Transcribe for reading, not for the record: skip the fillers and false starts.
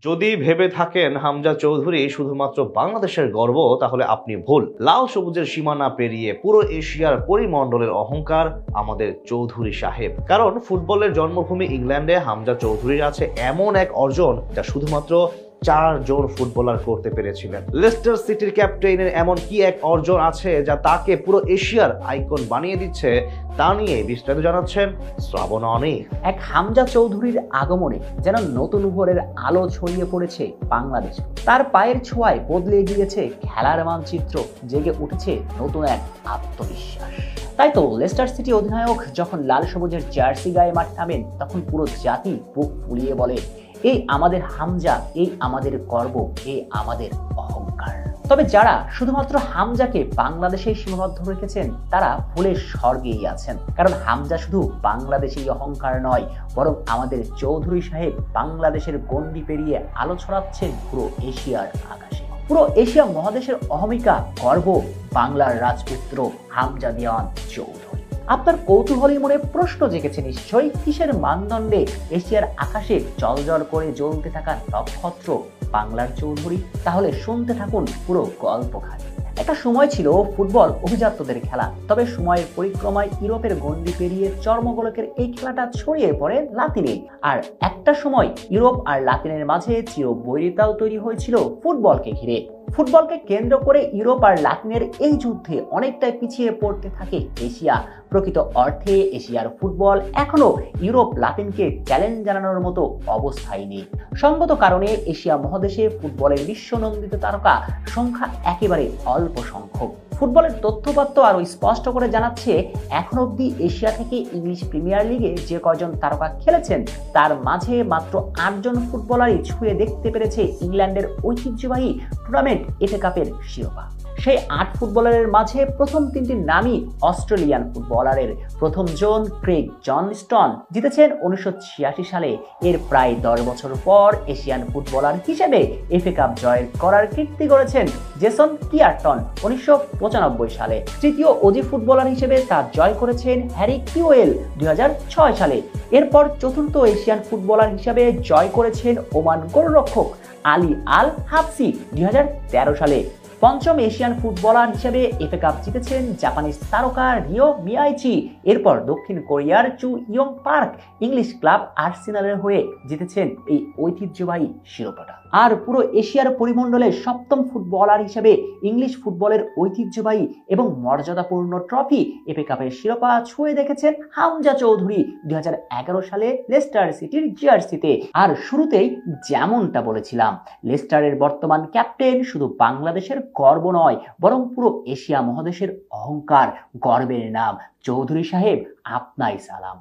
যদি ভেবে থাকেন হামজা চৌধুরী শুধুমাত্র বাংলাদেশের গর্ব, তাহলে আপনি ভুল। লাল সবুজের সীমানা পেরিয়ে পুরো এশিয়ার পরিমণ্ডলের অহংকার আমাদের চৌধুরী সাহেব। কারণ ফুটবলের জন্মভূমি ইংল্যান্ডে হামজা চৌধুরীর আছে এমন এক অর্জন যা শুধুমাত্র 4 জন ফুটবলার করতে পেরেছিলেন। লেস্টার সিটির ক্যাপ্টেনের এমন কি এক অর্জন আছে যা তাকে পুরো এশিয়ার আইকন বানিয়ে দিচ্ছে, তা নিয়ে বিস্তারিত জানাচ্ছেন শ্রাবণ অনিক। এক হামজা চৌধুরীর আগমনে যেন নতুন ভোরের আলো ছড়িয়ে পড়েছে বাংলাদেশ। তার পায়ের ছোঁয়ায় বদলে গিয়েছে খেলার মানচিত্র, জেগে উঠেছে নতুন এক আত্মবিশ্বাস। তাই তো লেস্টার সিটি অধিনায়ক যখন লাল সবুজের জার্সি গায়ে মাঠে নামেন, তখন পুরো জাতি বুক ফুলিয়ে বলে, এই আমাদের হামজা, এই আমাদের গর্ব, এই আমাদের অহংকার। তবে যারা শুধুমাত্র হামজাকে বাংলাদেশে সীমাবদ্ধ রেখেছেন, তারা ভুলের স্বর্গেই আছেন। কারণ হামজা শুধু বাংলাদেশেই অহংকার নয়, বরং আমাদের চৌধুরী সাহেব বাংলাদেশের গণ্ডি পেরিয়ে আলো ছড়াচ্ছেন পুরো এশিয়ার আকাশে। পুরো এশিয়া মহাদেশের অহমিকা, গর্ব, বাংলার রাজপুত্র হামজা দেওয়ান চৌধুরী। আপনার কৌতূহলী মনে প্রশ্ন জেগেছে নিশ্চয়ই, কিসের মানদণ্ডে এশিয়ার আকাশে জলজল করে জ্বলতে থাকা নক্ষত্র বাংলার চৌধুরী? তাহলে শুনতে থাকুন পুরো গল্পখানি। একটা সময় ছিল ফুটবল অভিজাত্যদের খেলা, তবে সময়ের পরিক্রমায় ইউরোপের গণ্ডি পেরিয়ে চর্মগোলকের এই খেলাটা ছড়িয়ে পড়ে লাতিনে। আর একটা সময় ইউরোপ আর লাতিনের মাঝে চিরবৈরিতাও তৈরি হয়েছিল ফুটবলকে ঘিরে। ফুটবলকে কেন্দ্র করে ইউরোপ আর লাতিনের এই যুদ্ধে অনেকটাই পিছিয়ে পড়তে থাকে এশিয়া। প্রকৃত অর্থে এশিয়ার ফুটবল এখনো ইউরোপ লাতিনকে চ্যালেঞ্জ জানানোর মতো অবস্থায় নেই। সঙ্গত কারণে এশিয়া মহাদেশে ফুটবলের বিশ্বনন্দিত তারকা সংখ্যা একেবারে অল্প সংখ্যক। ফুটবলের তথ্যপাত্র আরো স্পষ্ট করে জানাচ্ছে, এখন অব্দি এশিয়া থেকে ইংলিশ প্রিমিয়ার লিগে যে কয়জন তারকা খেলেছেন, তার মাঝে মাত্র 8 জন ফুটবলারই ছুঁয়ে দেখতে পেরেছে ইংল্যান্ডের ঐতিহ্যবাহী টুর্নামেন্ট এফএ কাপের শিরোপা। সেই 8 ফুটবলারের মাঝে প্রথম 3টি নামই অস্ট্রেলিয়ান ফুটবলারের। প্রথম জন ক্রেগ জনস্টন জিতেছেন 1986 সালে। এর প্রায় 10 বছর পর এশিয়ান ফুটবলার হিসেবে এফএ কাপ জয় করার কীর্তি করেছেন জেসন কিয়ারটন 1995 সালে। তৃতীয় অজি ফুটবলার হিসেবে তা জয় করেছেন হ্যারি কিওয়েল 2006 সালে। এরপর চতুর্থ এশিয়ান ফুটবলার হিসেবে জয় করেছেন ওমান গোলরক্ষক আলী আল হাফসি 2013 সালে। পঞ্চম এশিয়ান ফুটবলার হিসেবে এফএ কাপ জিতেছেন জাপানিজ তারকা রিও মিয়াইচি। এরপর দক্ষিণ কোরিয়ার চু ইয়ং পার্ক ইংলিশ ক্লাব আর্সেনালের হয়ে জিতেছেন এই ঐতিহ্যবাহী শিরোপাটা। আর পুরো এশিয়ার পরিমণ্ডলে 7ম ফুটবলার হিসেবে ইংলিশ ফুটবলের ঐতিহ্যবাহী এবং মর্যাদাপূর্ণ ট্রফি এফএ কাপের শিরোপা ছুঁয়ে দেখেছেন হামজা চৌধুরী 2011 সালে লেস্টার সিটির জার্সিতে। আর শুরুতেই যেমনটা বলেছিলাম, লেস্টারের বর্তমান ক্যাপ্টেন শুধু বাংলাদেশের গর্ব নয়, বরং পুরো এশিয়া মহাদেশের অহংকার, গর্বের নাম। চৌধুরী সাহেব, আপনাই সালাম।